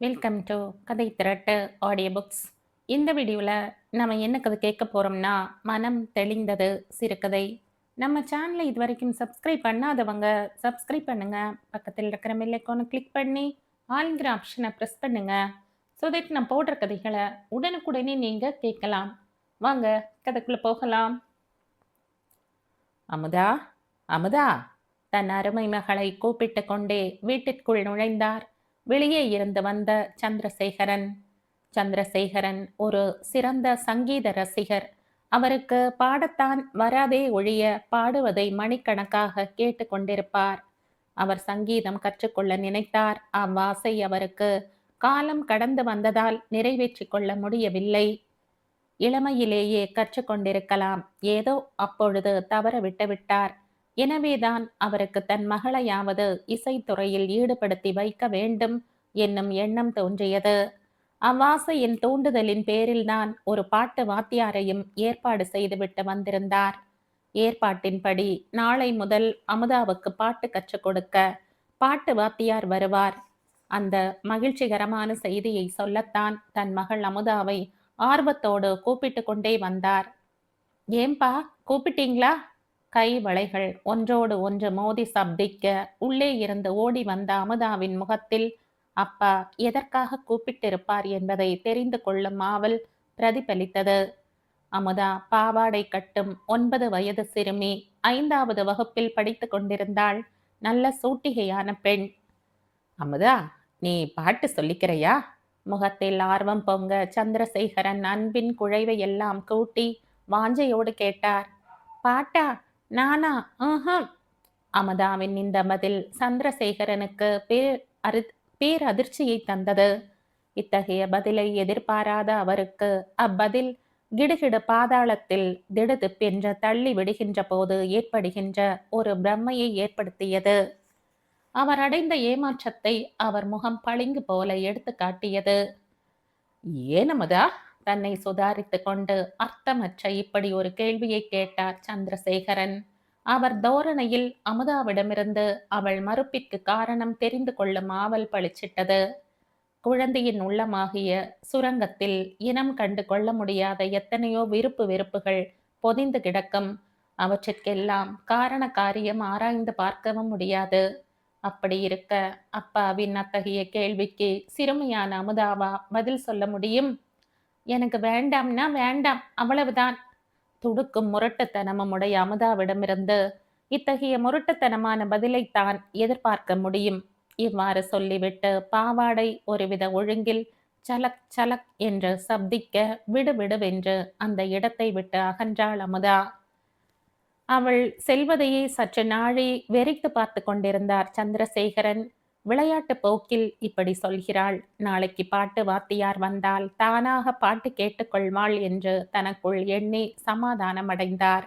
Welcome to கதை திரட்டு audio books. இந்த வீடியோவில் நம்ம என்ன கதை கேட்க போகிறோம்னா, மனம் தெளிந்தது சிறுகதை. நம்ம சேனலை இது வரைக்கும் சப்ஸ்கிரைப் பண்ணாதவங்க சப்ஸ்கிரைப் பண்ணுங்க. பக்கத்தில் இருக்கிற பெல் ஐகானை கிளிக் பண்ணி ஆல்ங்கிற ஆப்ஷனை ப்ரெஸ் பண்ணுங்க. ஸோ தட் நான் போடுற கதைகளை உடனுக்குடனே நீங்கள் கேட்கலாம். வாங்க கதைக்குள்ளே போகலாம். அமுதா, அமுதா! தன் அருமை மகளை கூப்பிட்டு கொண்டே வீட்டிற்குள் நுழைந்தார் வெளியே இருந்து வந்த சந்திரசேகரன். சந்திரசேகரன் ஒரு சிறந்த சங்கீத ரசிகர். அவருக்கு பாடத்தான் வராதே ஒழிய பாடுவதை மணிக்கணக்காக கேட்டு கொண்டிருப்பார். அவர் சங்கீதம் கற்றுக்கொள்ள நினைத்தார். அவ்வாசை அவருக்கு காலம் கடந்து வந்ததால் நிறைவேற்றிக் கொள்ள முடியவில்லை. இளமையிலேயே கற்றுக்கொண்டிருக்கலாம். ஏதோ அப்பொழுது தவற விட்டுவிட்டார். எனவேதான் அவருக்கு தன் மகளையாவது இசைத்துறையில் ஈடுபடுத்தி வைக்க வேண்டும் என்னும் எண்ணம் தோன்றியது. அவ்வாசையின் தூண்டுதலின் பேரில்தான் ஒரு பாட்டு வாத்தியாரையும் ஏற்பாடு செய்துவிட்டு வந்திருந்தார். ஏற்பாட்டின்படி நாளை முதல் அமுதாவுக்கு பாட்டு கற்றுக் கொடுக்க பாட்டு வாத்தியார் வருவார். அந்த மகிழ்ச்சிகரமான செய்தியை சொல்லத்தான் தன் மகள் அமுதாவை ஆர்வத்தோடு கூப்பிட்டு கொண்டே வந்தார். ஏம்பா, கூப்பிட்டீங்களா? கை வளைகள் ஒன்றோடு ஒன்று மோதி சப்திக்க உள்ளே இருந்து ஓடி வந்த அமுதாவின் முகத்தில் அப்பா எதற்காக கூப்பிட்டிருப்பார் என்பதை தெரிந்து கொள்ளும் ஆவல் பிரதிபலித்தது. அமுதா பாவாடை கட்டும் 9 வயது சிறுமி. 5வது வகுப்பில் படித்து கொண்டிருந்தாள். நல்ல சூட்டிகையான பெண். அமுதா, நீ பாட்டு சொல்லிக்கிறையா? முகத்தில் ஆர்வம் பொங்க சந்திரசேகரன் அன்பின் குழைவை எல்லாம் கூட்டி வாஞ்சையோடு கேட்டார். பாட்டா? நானா? அமுதாவின் இந்த பதில் சந்திரசேகரனுக்கு பேரதிர்ச்சியை தந்தது. இத்தகைய பதிலை எதிர்பாராத அவருக்கு அப்பதில் கிடுகிடு பாதாளத்தில் திடுதிப்பென்ற தள்ளி விடுகின்ற போது ஏற்படுகின்ற ஒரு பிரம்மையை ஏற்படுத்தியது. அவர் அடைந்த ஏமாற்றத்தை அவர் முகம் பளிங்கு போல எடுத்து காட்டியது. ஏனமதா? தன்னை சுதாரித்து கொண்டு அர்த்தமற்ற இப்படி ஒரு கேள்வியை கேட்டார் சந்திரசேகரன். அவர் தோரணையில் அமுதாவிடமிருந்து அவள் மறுப்பிற்கு காரணம் தெரிந்து கொள்ளும் ஆவல் பளிச்சிட்டது. குழந்தையின் உள்ளமாகிய சுரங்கத்தில் இனம் கண்டு கொள்ள முடியாத எத்தனையோ விருப்பு வெறுப்புகள் பொதிந்து கிடக்கும். அவற்றிற்கெல்லாம் காரண காரியம் ஆராய்ந்து பார்க்கவும் முடியாது. அப்படி இருக்க அப்பாவின் அத்தகைய கேள்விக்கு சிறுமியான அமுதாவா பதில் சொல்ல முடியும்? எனக்கு வேண்டாம்னா வேண்டாம், அவ்வளவுதான். துடுக்கும் முரட்டுத்தனமும் உடைய அமுதாவிடமிருந்து இத்தகைய முரட்டுத்தனமான பதிலைத்தான் எதிர்பார்க்க முடியும். இவ்வாறு சொல்லிவிட்டு பாவாடை ஒருவித ஒழுங்கில் சலக் சலக் என்று சப்திக்க விடுவிடுவென்று அந்த இடத்தை விட்டு அகன்றாள் அமுதா. அவள் செல்வதையே சற்று நாழி வெறித்து பார்த்து கொண்டிருந்தார் சந்திரசேகரன். விளையாட்டு போக்கில் இப்படி சொல்கிறாள், நாளைக்கு பாட்டு வாத்தியார் வந்தால் தானாக பாட்டு கேட்டுக்கொள்வாள் என்று தனக்குள் எண்ணி சமாதானமடைந்தார்.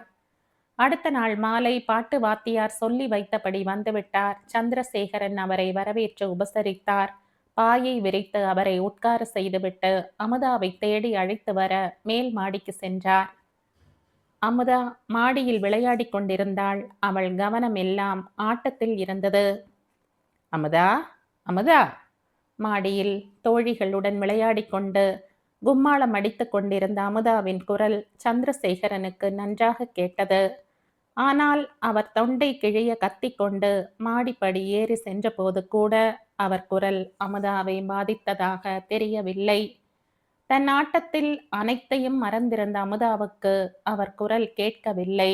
அடுத்த நாள் மாலை பாட்டு வாத்தியார் சொல்லி வைத்தபடி வந்துவிட்டார். சந்திரசேகரன் அவரை வரவேற்று உபசரித்தார். பாயை விரித்து அவரை உட்கார செய்துவிட்டு அமுதாவை தேடி அழைத்து வர மேல் மாடிக்கு சென்றார். அமுதா மாடியில் விளையாடிக் கொண்டிருந்தாள். அவள் கவனம் எல்லாம் ஆட்டத்தில் இருந்தது. அமுதா, அமுதா! மாடியில் தோழிகளுடன் விளையாடிக் கொண்டு கும்மாளம் அடித்துக் கொண்டிருந்த அமுதாவின் குரல் சந்திரசேகரனுக்கு நன்றாக கேட்டது. ஆனால் அவர் தொண்டை கிழிய கத்திக்கொண்டு மாடிப்படி ஏறி சென்றபோது கூட அவர் குரல் அமுதாவை பாதித்ததாக தெரியவில்லை. தன் ஆட்டத்தில் அனைத்தையும் மறந்திருந்த அமுதாவுக்கு அவர் குரல் கேட்கவில்லை.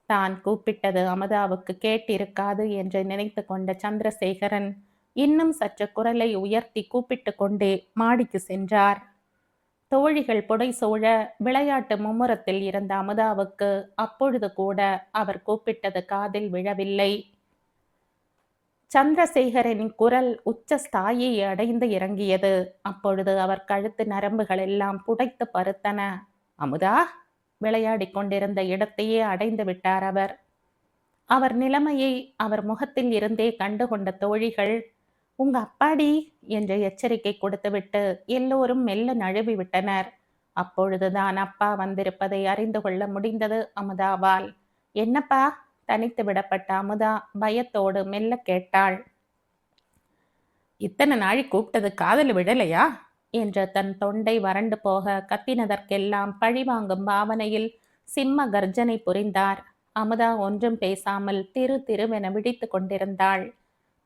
தான் கூப்பிட்டது அமுதாவுக்கு கேட்டிருக்காது என்று நினைத்து கொண்ட சந்திரசேகரன் இன்னும் சற்று குரலை உயர்த்தி கூப்பிட்டு கொண்டே மாடிக்கு சென்றார். தோழிகள் புடைசூழ விளையாட்டு மும்முரத்தில் இருந்த அமுதாவுக்கு அப்பொழுது கூட அவர் கூப்பிட்டது காதில் விழவில்லை. சந்திரசேகரனின் குரல் உச்ச ஸ்தாயை அடைந்து இறங்கியது. அப்பொழுது அவர் கழுத்து நரம்புகள் எல்லாம் புடைத்து பருத்தன. அமுதா! விளையாடி கொண்டிருந்த இடத்தையே அடைந்து விட்டார் அவர். அவர் நிலைமையை அவர் முகத்தில் இருந்தே கண்டுகொண்ட தோழிகள், உங்க அப்பாடி என்று எச்சரிக்கை கொடுத்துவிட்டு எல்லோரும் மெல்ல நழுவி விட்டனர். அப்பொழுதுதான் அப்பா வந்திருப்பதை அறிந்து கொள்ள முடிந்தது அமுதாவால். என்னப்பா? தனித்து விடப்பட்ட அமுதா பயத்தோடு மெல்ல கேட்டாள். இத்தனை நாழி கூப்பிட்டது காதல் விடலையா என்ற தன் தொண்டை வறண்டு போக கத்தினதற்கெல்லாம் பழிவாங்கும் பாவனையில் சிம்ம கர்ஜனை புரிந்தார். அமுதா ஒன்றும் பேசாமல் திரு திருவென விழித்து கொண்டிருந்தாள்.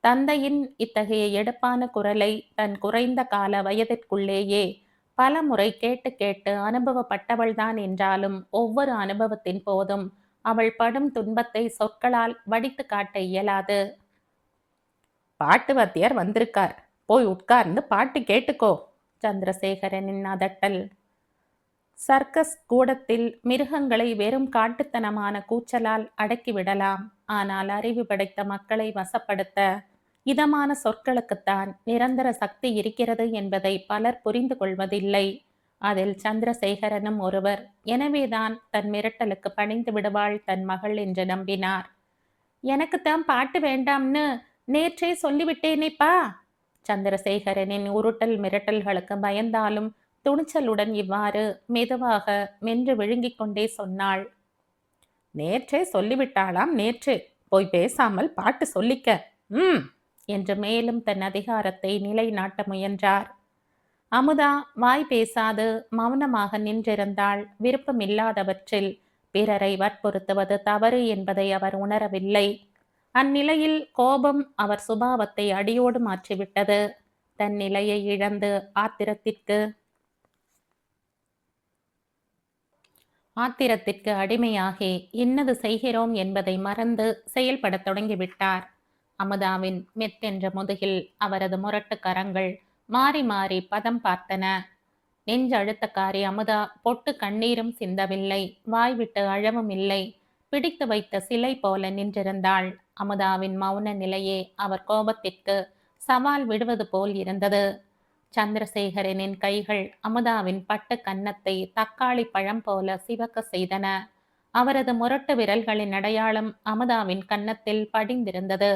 தந்தையின் இத்தகைய எடுப்பான குரலை தன் குறைந்த கால வயதிற்குள்ளேயே பல முறை கேட்டு கேட்டு அனுபவப்பட்டவள்தான் என்றாலும் ஒவ்வொரு அனுபவத்தின் போதும் அவள் படும் துன்பத்தை சொற்களால் வடித்து காட்ட இயலாது. பாட்டு வாத்தியார் வந்திருக்கார், போய் உட்கார்ந்து பாட்டு கேட்டுக்கோ. சந்திரசேகரனின் அதட்டல். சர்க்கஸ் கூடத்தில் மிருகங்களை வெறும் காட்டுத்தனமான கூச்சலால் அடக்கிவிடலாம். ஆனால் அறிவு படைத்த மக்களை வசப்படுத்த இதமான சொற்களுக்குத்தான் நிரந்தர சக்தி இருக்கிறது என்பதை பலர் புரிந்து கொள்வதில்லை. அதில் சந்திரசேகரனும் ஒருவர். எனவேதான் தன் மிரட்டலுக்கு பணிந்து விடுவாள் தன் மகள் என்று நம்பினார். எனக்குத்தான் பாட்டு வேண்டாம்னு நேற்றே சொல்லிவிட்டேனேப்பா. சந்திரசேகரனின் உருட்டல் மிரட்டல்களுக்கு பயந்தாலும் துணிச்சலுடன் இவ்வாறு மெதுவாக மென்று விழுங்கிக் கொண்டே சொன்னாள். நேற்றே சொல்லிவிட்டாளாம், நேற்று. போய் பேசாமல் பாட்டு சொல்லிக்க. என்று மேலும் தன் அதிகாரத்தை நிலைநாட்ட முயன்றார். அமுதா வாய் பேசாது மௌனமாக நின்றிருந்தாள். விருப்பமில்லாதவற்றில் பிறரை வற்புறுத்துவது தவறு என்பதை அவர் உணரவில்லை. அந்நிலையில் கோபம் அவர் சுபாவத்தை அடியோடு மாற்றிவிட்டது. தன் நிலையை இழந்து ஆத்திரத்திற்கு அடிமையாகி இன்னது செய்கிறோம் என்பதை மறந்து செயல்படத் தொடங்கிவிட்டார். அமுதாவின் மெத்தென்ற முதுகில் அவரது முரட்டு கரங்கள் மாறி மாறி பதம் பார்த்தன. நெஞ்சழுத்தக்காரி அமுதா பொட்டு கண்ணீரும் சிந்தவில்லை, வாய்விட்டு அழவும் இல்லை. பிடித்து வைத்த சிலை போல நின்றிருந்தாள். அமுதாவின் மௌன நிலையே அவர் கோபத்திற்கு சவால் விடுவது போல் இருந்தது. சந்திரசேகரனின் கைகள் அமுதாவின் பட்டு கன்னத்தை தக்காளி பழம் போல சிவக்க செய்தன. அவரது முரட்டு விரல்களின் அடையாளம் அமுதாவின் கன்னத்தில் படிந்திருந்தது.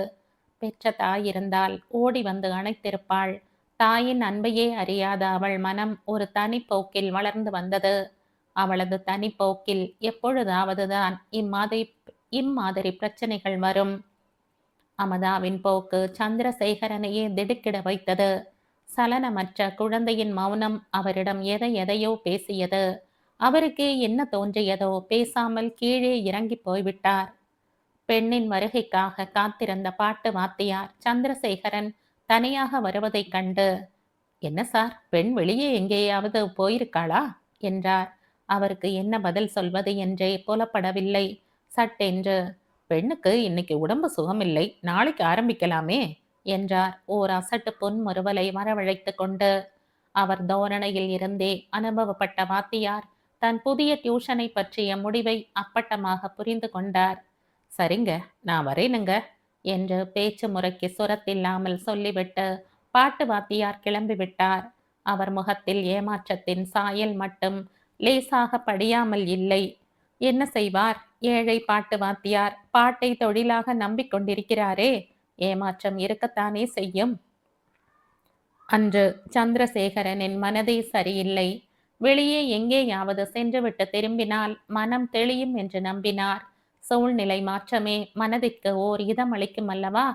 பெற்ற தாயிருந்தால் ஓடி வந்து அணைத்திருப்பாள். தாயின் அன்பையே அறியாத அவள் மனம் ஒரு தனிப்போக்கில் வளர்ந்து வந்தது. அவளது தனிப்போக்கில் எப்பொழுதாவதுதான் இம்மாதிரி பிரச்சனைகள் வரும். அமுதாவின் போக்கு சந்திரசேகரனையே திடுக்கிட வைத்தது. சலனமற்ற குழந்தையின் மௌனம் அவரிடம் எதையோ பேசியது. அவருக்கே என்ன தோன்றியதோ பேசாமல் கீழே இறங்கி போய்விட்டார். பெண்ணின் வருகைக்காக காத்திருந்த பாட்டு வாத்தியார் சந்திரசேகரன் தனியாக வருவதைக் கண்டு, என்ன சார், பெண் வெளியே எங்கேயாவது போயிருக்காளா என்றார். அவருக்கு என்ன பதில் சொல்வது என்றே புலப்படவில்லை. சட்டென்று, பெண்ணுக்கு இன்னைக்கு உடம்பு சுகமில்லை, நாளைக்கு ஆரம்பிக்கலாமே என்றார் ஓர் அசட்டு புன்முறுவலை வரவழைத்து கொண்டு. அவர் தோரணையில் இருந்தே அனுபவப்பட்ட வாத்தியார் தன் புதிய டியூஷனை பற்றிய முடிவை அப்பட்டமாக புரிந்து கொண்டார். சரிங்க, நான் வரேனுங்க என்று பேச்சு முறைக்கு சுரத்தில்லாமல் சொல்லிவிட்டு பாட்டு வாத்தியார் கிளம்பிவிட்டார். அவர் முகத்தில் ஏமாற்றத்தின் சாயல் மட்டும் லேசாக படியாமல் இல்லை. என்ன செய்வார்? ஏழை பாட்டு வாத்தியார் பாட்டை தொழிலாக நம்பிக்கொண்டிருக்கிறாரே, ஏமாற்றம் இருக்கத்தானே செய்யும். அன்று சந்திரசேகரனின் மனதே சரியில்லை. வெளியே எங்கேயாவது சென்றுவிட்டு திரும்பினால் மனம் தெளியும் என்று நம்பினார். சூழ்நிலை மாற்றமே மனதிற்கு ஓர் இதமளிக்கும் அல்லவா?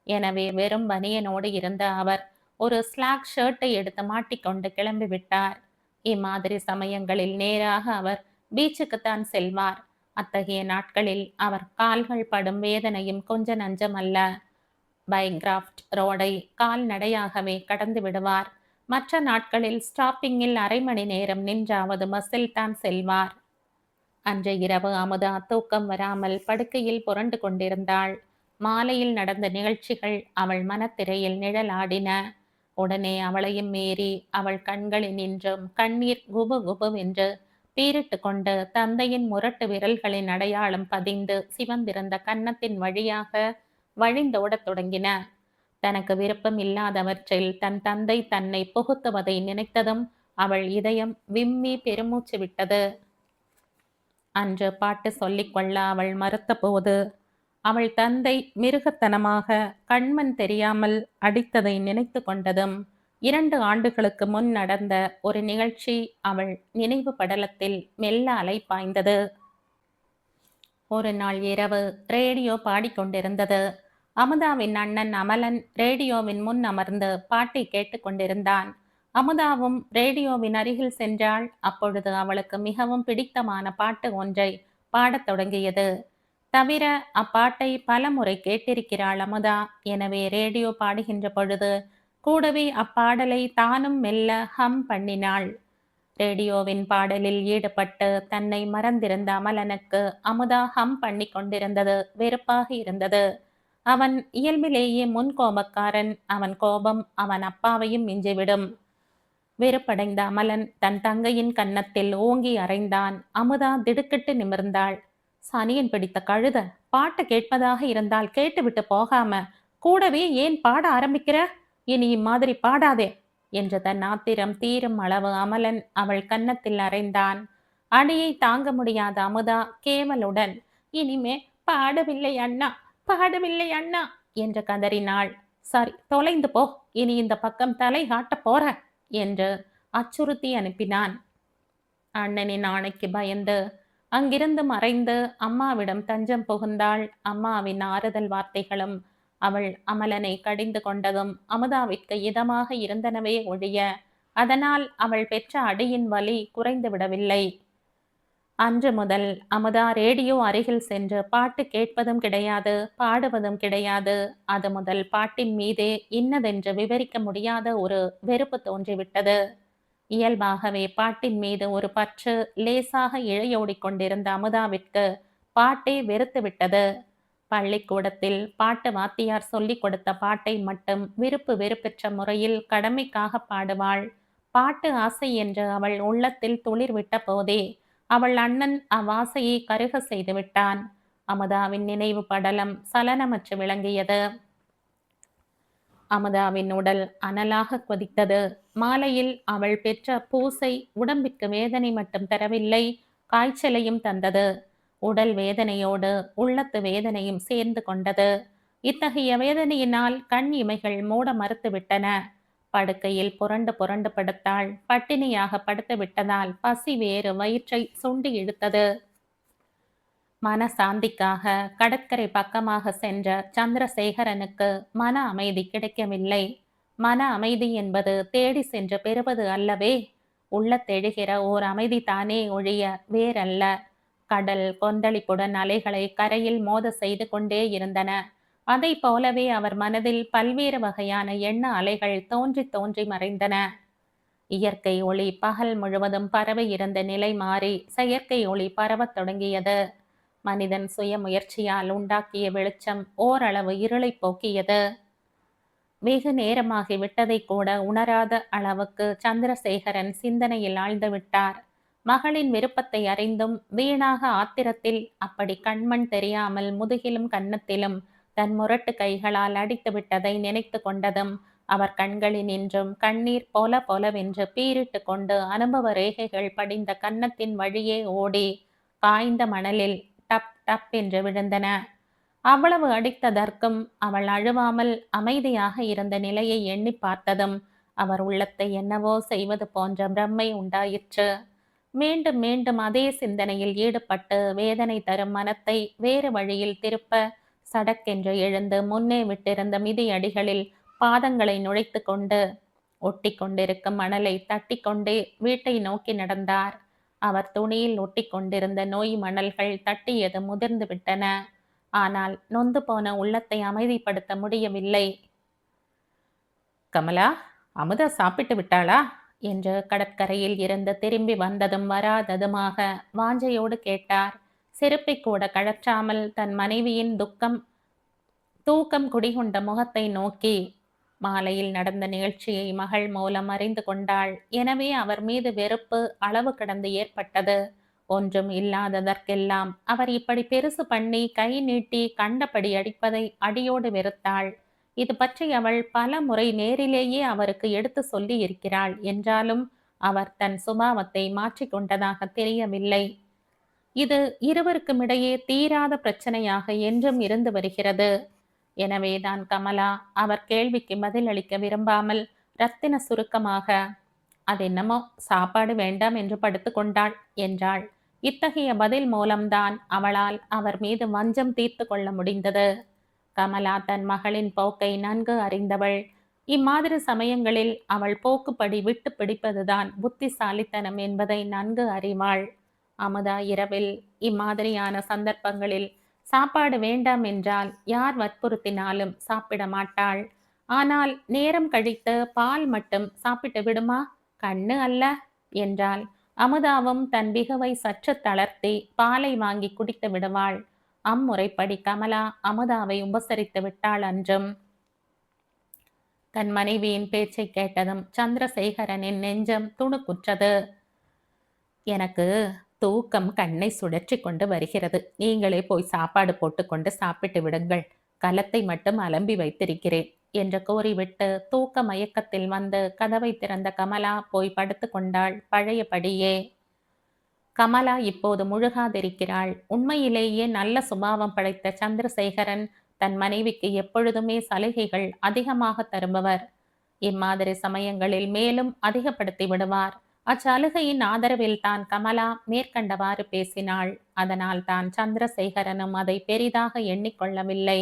எனவே வெறும் பனியனோடு இருந்த அவர் ஒரு ஸ்லாக் ஷர்ட்டை எடுத்து மாட்டிக்கொண்டு கிளம்பிவிட்டார். இம்மாதிரி சமயங்களில் நேராக அவர் பீச்சுக்குத்தான் செல்வார். அத்தகைய நாட்களில் அவர் கால்கள் படும் வேதனையும் கொஞ்ச நஞ்சமல்ல. பைகிராஃப்ட் ரோடை கால்நடையாகவே கடந்து விடுவார். மற்ற நாட்களில் ஸ்டாப்பிங்கில் அரை மணி நேரம் நின்றாவது பஸ்ஸில் தான் செல்வார். அன்று இரவு அமுதா தூக்கம் வராமல் படுக்கையில் புரண்டு கொண்டிருந்தாள். மாலையில் நடந்த நிகழ்ச்சிகள் அவள் மனத்திரையில் நிழலாடின. உடனே அவளையும் மீறி அவள் கண்களில் நின்றும் கண்ணீர் குபு குபுவென்று பீரிட்டு கொண்டு தந்தையின் முரட்டு விரல்களின் அடையாளம் பதிந்து சிவந்திருந்த கன்னத்தின் வழியாக வழிந்தோடத் தொடங்கின. தனக்கு விருப்பம் இல்லாதவற்றில் தன் தந்தை தன்னை புகுத்துவதை நினைத்ததும் அவள் இதயம் விம்மி பெருமூச்சு விட்டது. அன்று பாட்டு சொல்லிக்கொள்ள அவள் மறுத்த போது அவள் தந்தை மிருகத்தனமாக கண்மண் தெரியாமல் அடித்ததை நினைத்து கொண்டதும் 2 ஆண்டுகளுக்கு முன் நடந்த ஒரு நிகழ்ச்சி அவள் நினைவு படலத்தில் மெல்ல அலைப்பாய்ந்தது. ஒரு நாள் இரவு ரேடியோ பாடிக்கொண்டிருந்தது. அமுதாவின் அண்ணன் அமலன் ரேடியோவின் முன் அமர்ந்து பாட்டை கேட்டுக் கொண்டிருந்தான். அமுதாவும் ரேடியோவின் அருகில் சென்றாள். அப்பொழுது அவளுக்கு மிகவும் பிடித்தமான பாட்டு ஒன்றை பாடத் தொடங்கியது. தவிர அப்பாட்டை பலமுறை கேட்டிருக்கிறாள் அமுதா. எனவே ரேடியோ பாடுகின்ற பொழுது கூடவே அப்பாடலை தானும் மெல்ல ஹம் பண்ணினாள். ரேடியோவின் பாடலில் ஈடுபட்டு தன்னை மறந்திருந்த அமலனுக்கு அமுதா ஹம் பண்ணி கொண்டிருந்தது வெறுப்பாக இருந்தது. அவன் இயல்பிலேயே முன்கோபக்காரன். அவன் கோபம் அவன் அப்பாவையும் மிஞ்சிவிடும். வெறுப்படைந்த அமலன் தன் தங்கையின் கன்னத்தில் ஓங்கி அறைந்தான். அமுதா திடுக்கிட்டு நிமிர்ந்தாள். சனியன் பிடித்த கழுத, பாட்டு கேட்பதாக இருந்தால் கேட்டுவிட்டு போகாம கூடவே ஏன் பாட ஆரம்பிக்கிற? இனி இம்மாதிரி பாடாதே என்று தன் ஆத்திரம் தீரும் அளவு அமலன் அவள் கன்னத்தில் அறைந்தான். அடியை தாங்க முடியாத அமுதா கேவலுடன், இனிமே பாடவில்லை அண்ணா, பாடவில்லை அண்ணா என்று கதறினாள். சரி, தொலைந்து போ, இனி இந்த பக்கம் தலை காட்டப் போற என்று அச்சுறுத்தி அனுப்பினான். அண்ணனின் ஆணைக்கு பயந்து அங்கிருந்து மறைந்து அம்மாவிடம் தஞ்சம் புகுந்தாள். அம்மாவின் ஆறுதல் வார்த்தைகளும் அவள் அமலனை கடிந்து கொண்டதும் அமுதாவிற்கு இதமாக இருந்தனவே ஒழிய அதனால் அவள் பெற்ற அடியின் வலி குறைந்து விடவில்லை. அன்று முதல் அமுதா ரேடியோ அருகில் சென்று பாட்டு கேட்பதும் கிடையாது, பாடுவதும் கிடையாது. அது முதல் பாட்டின் மீதே இன்னதென்று விவரிக்க முடியாத ஒரு வெறுப்பு தோன்றிவிட்டது. இயல்பாகவே பாட்டின் மீது ஒரு பற்று லேசாக இழையோடிக் கொண்டிருந்த அமுதாவிற்கு பாட்டே வெறுத்து விட்டது. பள்ளிக்கூடத்தில் பாட்டு வாத்தியார் சொல்லிக் கொடுத்த பாட்டை மட்டும் விருப்பு வெறுப்பெற்ற முறையில் கடமைக்காக பாடுவாள். பாட்டு ஆசை என்று அவள் உள்ளத்தில் துளிர் விட்ட போதே அவள் அண்ணன் அவ்வாசையை கருக செய்து விட்டான். அமுதாவின் நினைவு படலம் சலனமற்று விளங்கியது. அமுதாவின் உடல் அனலாக கொதித்தது. மாலையில் அவள் பெற்ற பூசை உடம்பிற்கு வேதனை மட்டும் தரவில்லை, காய்ச்சலையும் தந்தது. உடல் வேதனையோடு உள்ளத்து வேதனையும் சேர்ந்து கொண்டது. இத்தகைய வேதனையினால் கண் இமைகள் மூட மறுத்துவிட்டன. படுக்கையில் புரண்டு புரண்டு படுத்தாள். பட்டினியாக படுத்து விட்டதால் பசி வேறு வயிற்றை சுண்டி இழுத்தது. மனசாந்திக்காக கடற்கரை பக்கமாக சென்ற சந்திரசேகரனுக்கு மன அமைதி கிடைக்கவில்லை. மன அமைதி என்பது தேடி சென்று பெறுவது அல்லவே, உள்ளத்தெழுகிற ஓர் அமைதி தானே ஒழிய வேறல்ல. கடல் கொந்தளிப்புடன் அலைகளை கரையில் மோத செய்து கொண்டே இருந்தன. அதை போலவே அவர் மனதில் பல்வேறு வகையான எண்ண அலைகள் தோன்றி தோன்றி மறைந்தன. இயற்கை ஒளி பகல் முழுவதும் பரவி இருந்த நிலை மாறி செயற்கை ஒளி பரவத் தொடங்கியது. மனிதன் சுய முயற்சியால் உண்டாக்கிய வெளிச்சம் ஓரளவு இருளை போக்கியது. வெகு நேரமாகி விட்டதை கூட உணராத அளவுக்கு சந்திரசேகரன் சிந்தனையில் ஆழ்ந்து விட்டார். மகளின் விருப்பத்தை அறிந்தும் வீணாக ஆத்திரத்தில் அப்படி கண்மண் தெரியாமல் முதுகிலும் கன்னத்திலும் தன் முரட்டு கைகளால் அடித்து விட்டதை நினைத்து கொண்டதும் அவர் கண்களினின்றும் கண்ணீர் போல போலவென்று பீரிட்டு கொண்டு அனுபவ ரேகைகள் படிந்த கன்னத்தின் வழியே ஓடி காய்ந்த மணலில் டப் டப் என்று விழுந்தன. அவ்வளவு அடித்ததற்கும் அவள் அழுவாமல் அமைதியாக இருந்த நிலையை எண்ணி பார்த்ததும் அவர் உள்ளத்தை என்னவோ செய்வது போன்ற பிரம்மை உண்டாயிற்று. மீண்டும் மீண்டும் அதே சிந்தனையில் ஈடுபட்டு வேதனை தரும் மனத்தை வேறு வழியில் திருப்ப சடக்கென்று எழுந்து முன்னே விட்டிருந்த மிதியடிகளில் பாதங்களை நுழைத்து கொண்டு ஒட்டி கொண்டிருக்கும் மணலை தட்டி கொண்டே வீட்டை நோக்கி நடந்தார். அவர் துணியில் ஒட்டி கொண்டிருந்த நோய் மணல்கள் தட்டியது முதிர்ந்து விட்டன. ஆனால் நொந்து போன உள்ளத்தை அமைதிப்படுத்த முடியவில்லை. கமலா, அமுதா சாப்பிட்டு விட்டாளா என்று கடற்கரையில் இருந்து திரும்பி வந்ததும் வராததுமாக வாஞ்சையோடு கேட்டார். செருப்பை கூட கழற்றாமல் தன் மனைவியின் தூக்கம் குடிகொண்ட முகத்தை நோக்கி. மாலையில் நடந்த நிகழ்ச்சியை மகள் மூலம் அறிந்து கொண்டாள். எனவே அவர் மீது வெறுப்பு அளவு கடந்து ஏற்பட்டது. ஒன்றும் இல்லாததற்கெல்லாம் அவர் இப்படி பெருசு பண்ணி கை நீட்டி கண்டபடி அடிப்பதை அடியோடு வெறுத்தாள். இது பற்றி அவள் பல முறை நேரிலேயே அவருக்கு எடுத்து சொல்லி இருக்கிறாள். என்றாலும் அவர் தன் சுபாவத்தை மாற்றிக்கொண்டதாக தெரியவில்லை. இது இருவருக்கும் இடையே தீராத பிரச்சனையாக என்றும் இருந்து வருகிறது. எனவேதான் கமலா அவர் கேள்விக்கு பதிலளிக்க விரும்பாமல் ரத்தின சுருக்கமாக, அதென்னமோ சாப்பாடு வேண்டாம் என்று படுத்து கொண்டாள் என்றாள். இத்தகைய பதில் மூலம்தான் அவளால் அவர் மீது வஞ்சம் தீர்த்து கொள்ள முடிந்தது. கமலா தன் மகளின் போக்கை நன்கு அறிந்தவள். இம்மாதிரி சமயங்களில் அவள் போக்குப்படி விட்டு பிடிப்பதுதான் புத்திசாலித்தனம் என்பதை நன்கு அறிவாள். அமுதா இரவில் இம்மாதிரியான சந்தர்ப்பங்களில் சாப்பாடு வேண்டாம் என்றால் யார் வற்புறுத்தினாலும் சாப்பிட மாட்டாள். ஆனால் நேரம் கழித்து பால் மட்டும் சாப்பிட்டு விடுமா, கண்ணு அல்ல என்றாள். அமுதாவும் தன் பிகுவை சற்று தளர்த்தி பாலை வாங்கி குடித்து விடுவாள். அம்முறைப்படி கமலா அமுதாவை உபசரித்து விட்டாள். அன்றும் தன் மனைவியின் பேச்சை கேட்டதும் சந்திரசேகரனின் நெஞ்சம் துணுக்குற்றது. எனக்கு தூக்கம் கண்ணை சுழற்றி கொண்டு வருகிறது. நீங்களே போய் சாப்பாடு போட்டுக்கொண்டு சாப்பிட்டு விடுங்கள். கலத்தை மட்டும் அலம்பி வைத்திருக்கிறேன் என்று கூறிவிட்டு தூக்க மயக்கத்தில் வந்து கதவை திறந்த கமலா போய் படுத்து கொண்டாள் பழையபடியே. கமலா இப்போது முழுகாதிருக்கிறாள். உண்மையிலேயே நல்ல சுபாவம் படைத்த சந்திரசேகரன் தன் மனைவிக்கு எப்பொழுதுமே சலுகைகள் அதிகமாக தருபவர். இம்மாதிரி சமயங்களில் மேலும் அதிகப்படுத்தி விடுவார். அச்சலுகையின் ஆதரவில் தான் கமலா மேற்கண்டவாறு பேசினாள். அதனால் தான் சந்திரசேகரனும் அதை பெரிதாக எண்ணிக்கொள்ளவில்லை.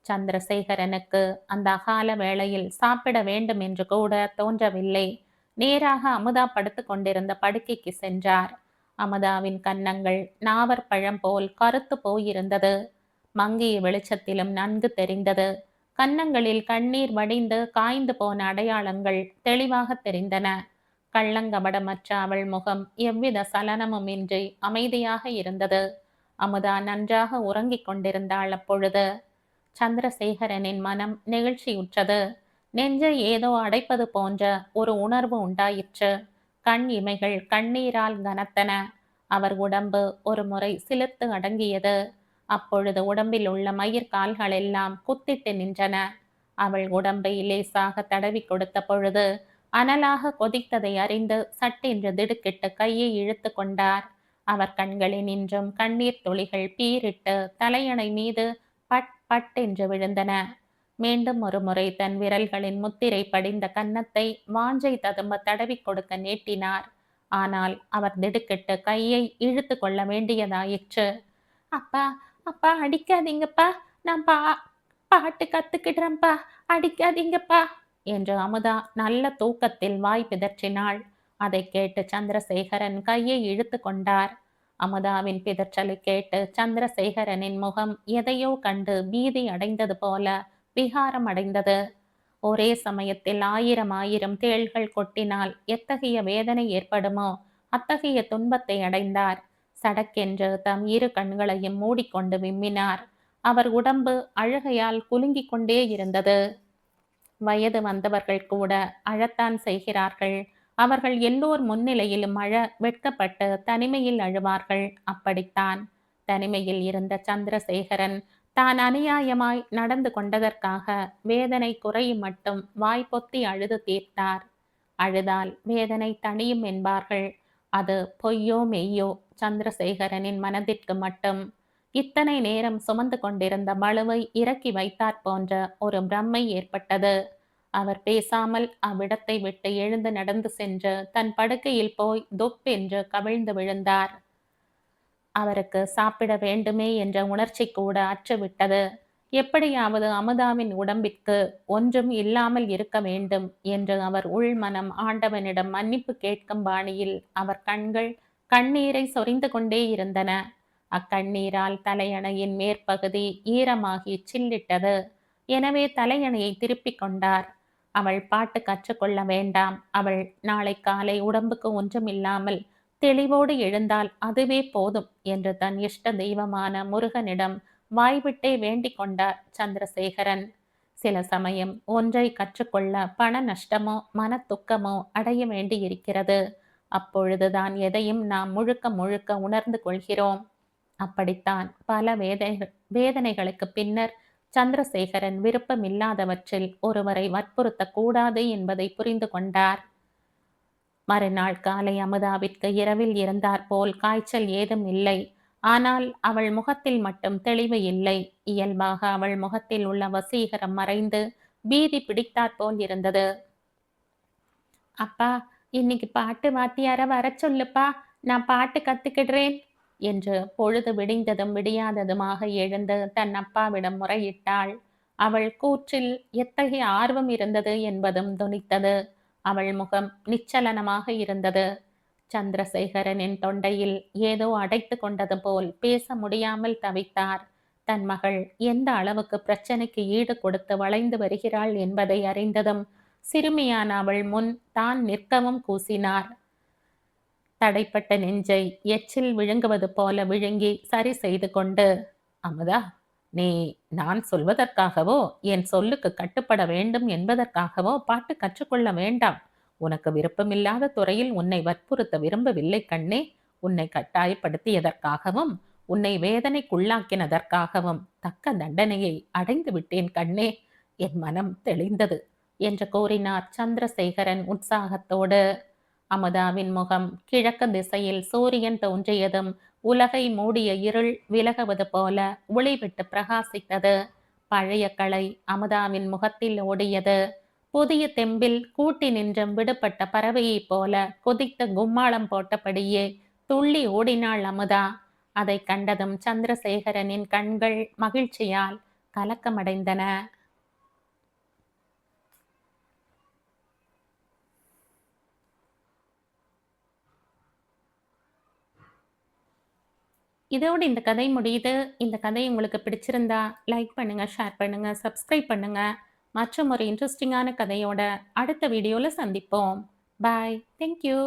சந்திரசேகரனுக்கு அந்த அகால வேளையில் சாப்பிட வேண்டும் என்று கூட தோன்றவில்லை. நேராக அமுதா படுத்து கொண்டிருந்த படுக்கைக்கு சென்றார். அமுதாவின் கன்னங்கள் நாவற்பழம் போல் கருத்து போயிருந்தது. மங்கிய வெளிச்சத்திலும் நன்கு தெரிந்தது. கன்னங்களில் கண்ணீர் வடிந்து காய்ந்து போன அடையாளங்கள் தெளிவாக தெரிந்தன. கள்ளங்கபடமற்ற அவள் முகம் எவ்வித சலனமும் இன்றி அமைதியாக இருந்தது. அமுதா நன்றாக உறங்கிக் கொண்டிருந்தாள். அப்பொழுது சந்திரசேகரனின் மனம் நெகிழ்ச்சியுற்றது. நெஞ்சை ஏதோ அடைப்பது போன்ற ஒரு உணர்வு உண்டாயிற்று. கண் இமைகள் கண்ணீரால் கனத்தன. அவர் உடம்பு ஒரு முறை சிலிர்த்து அடங்கியது. அப்பொழுது உடம்பில் உள்ள மயிர்கால்கள் எல்லாம் குத்திட்டு நின்றன. அவள் உடம்பை லேசாக தடவி கொடுத்த பொழுது அனலாக கொதித்ததை அறிந்து சட்டென்று திடுக்கிட்டு கையை இழுத்து கொண்டார். அவர் கண்களில் நின்றும் கண்ணீர் துளிகள் பீரிட்டு தலையணை மீது பட் பட் என்று விழுந்தன. மீண்டும் ஒரு முறை தன் விரல்களின் முத்திரை படிந்த கன்னத்தை வாஞ்சை ததும்ப தடவி கொடுக்க நீட்டினார். ஆனால் அவர் திடுக்கிட்டு கையை இழுத்து கொள்ள வேண்டியதாயிற்று. அப்பா, அப்பா அடிக்காதீங்கப்பா, நான் பாட்டு கத்துக்கிடுறேன்ப்பா, அடிக்காதீங்கப்பா என்று அமுதா நல்ல தூக்கத்தில் வாய் பிதற்றினாள். அதை கேட்டு சந்திரசேகரன் கையை இழுத்து கொண்டார். அமுதாவின் பிதற்றலை கேட்டு சந்திரசேகரனின் முகம் எதையோ கண்டு பீதி அடைந்தது போல விகாரம் அடைந்தது. ஒரே சமயத்தில் ஆயிரம் ஆயிரம் தேள்கள் கொட்டினால் எத்தகைய வேதனை ஏற்படுமோ அத்தகைய துன்பத்தை அடைந்தார். சடக்கென்று தம் இரு கண்களையும் மூடிக்கொண்டு விம்மினார். அவர் உடம்பு அழுகையால் குலுங்கிக் கொண்டே இருந்தது. வயது வந்தவர்கள் கூட அழத்தான் செய்கிறார்கள். அவர்கள் எல்லோர் முன்னிலையிலும் அழ வெட்கப்பட்டு தனிமையில் அழுவார்கள். அப்படித்தான் தனிமையில் இருந்த சந்திரசேகரன் தான் அநியாயமாய் நடந்து கொண்டதற்காக வேதனை குறையும் மட்டும் வாய்ப்பொத்தி அழுது தீர்த்தார். அழுதால் வேதனை தணியும் என்பார்கள். அது பொய்யோ மெய்யோ சந்திரசேகரனின் மனதிற்கு மட்டும் இத்தனை நேரம் சுமந்து கொண்டிருந்த பளுவை இறக்கி வைத்தாற் போன்ற ஒரு பிரம்மை ஏற்பட்டது. அவர் பேசாமல் அவ்விடத்தை விட்டு எழுந்து நடந்து சென்று தன் படுக்கையில் போய் தொப் என்று கவிழ்ந்து விழுந்தார். அவருக்கு சாப்பிட வேண்டுமே என்ற உணர்ச்சி கூட அற்றுவிட்டது. எப்படியாவது அமுதாவின் உடம்பிற்கு ஒன்றும் இல்லாமல் இருக்க வேண்டும் என்று அவர் உள்மனம் ஆண்டவனிடம் மன்னிப்பு கேட்கும் பாணியில் அவர் கண்கள் கண்ணீரை சொரிந்து கொண்டே இருந்தன. அக்கண்ணீரால் தலையணையின் மேற்பகுதி ஈரமாகி சில்லிட்டது. எனவே தலையணையை திருப்பிக் கொண்டார். அவள் பாட்டு கற்றுக்கொள்ள வேண்டாம். அவள் நாளை காலை உடம்புக்கு ஒன்றுமில்லாமல் தெளிவோடு எழுந்தால் அதுவே போதும் என்று தன் இஷ்ட தெய்வமான முருகனிடம் வாய்விட்டே வேண்டிக் கொண்டார் சந்திரசேகரன். சில சமயம் ஒன்றை கற்றுக்கொள்ள பண நஷ்டமோ மன துக்கமோ அடைய வேண்டியிருக்கிறது. அப்பொழுதுதான் எதையும் நாம் முழுக்க முழுக்க உணர்ந்து கொள்கிறோம். அப்படித்தான் பல வேதனைகளுக்கு பின்னர் சந்திரசேகரன் விருப்பமில்லாதவற்றில் ஒருவரை வற்புறுத்தக்கூடாது என்பதை புரிந்து கொண்டார். மறுநாள் காலை அமுதாவிற்கு இரவில் இருந்தாற்போல் காய்ச்சல் ஏதும் இல்லை. ஆனால் அவள் முகத்தில் மட்டும் தெளிவு இல்லை. இயல்பாக அவள் முகத்தில் உள்ள வசீகரம் மறைந்து பீதி பிடித்தாற்போல் இருந்தது. அப்பா, இன்னைக்கு பாட்டு வாத்தியார வர சொல்லுப்பா, நான் பாட்டு கத்துக்கிடுறேன் என்று பொழுது விடிந்ததும் விடியாததுமாக எழுந்து தன் அப்பாவிடம் முறையிட்டாள். அவள் கூற்றில் எத்தகைய ஆர்வம் இருந்தது என்பதும் தொனித்தது. அவள் முகம் நிச்சலனமாக இருந்தது. சந்திரசேகரனின் தொண்டையில் ஏதோ அடைத்து கொண்டது போல் பேச முடியாமல் தவித்தார். தன் மகள் எந்த அளவுக்கு பிரச்சனைக்கு ஈடு கொடுத்து வளைந்து வருகிறாள் என்பதை அறிந்ததும் சிறுமியான அவள் முன் தான் நிற்கவும் கூசினார். தடைப்பட்ட நெஞ்சை எச்சில் விழுங்குவது போல விழுங்கி சரி செய்து கொண்டு, அமுதா, நீ நான் சொல்வதற்காகவோ என் சொல்லுக்கு கட்டுப்பட வேண்டும் என்பதற்காகவோ பாட்டு கற்றுக்கொள்ள வேண்டாம். உனக்கு விருப்பமில்லாத துறையில் உன்னை வற்புறுத்த விரும்பவில்லை கண்ணே. உன்னை கட்டாயப்படுத்தியதற்காகவும் உன்னை வேதனைக்குள்ளாக்கினதற்காகவும் தக்க தண்டனையை அடைந்து விட்டேன் கண்ணே. என் மனம் தெளிந்தது என்று கூறினார் சந்திரசேகரன் உற்சாகத்தோடு. அமுதாவின் முகம் கிழக்கு திசையில் சூரியன் தோன்றியதும் உலகை மூடிய இருள் விலகுவது போல ஒளிவிட்டு பிரகாசித்தது. பழைய கலை அமுதாவின் முகத்தில் ஓடியது. புதிய தெம்பில் கூட்டி நின்றும் விடுபட்ட பறவையைப் போல கொதித்து கும்மாளம் போட்டபடியே துள்ளி ஓடினாள் அமுதா. அதை கண்டதும் சந்திரசேகரனின் கண்கள் மகிழ்ச்சியால் கலக்கமடைந்தன. இதோடு இந்த கதை முடியுது. இந்த கதை உங்களுக்கு பிடிச்சிருந்தா லைக் பண்ணுங்க, ஷேர் பண்ணுங்க, சப்ஸ்கிரைப் பண்ணுங்க. மற்றும் ஒரு இன்ட்ரெஸ்டிங்கான கதையோட அடுத்த வீடியோல சந்திப்போம். பாய். Thank you.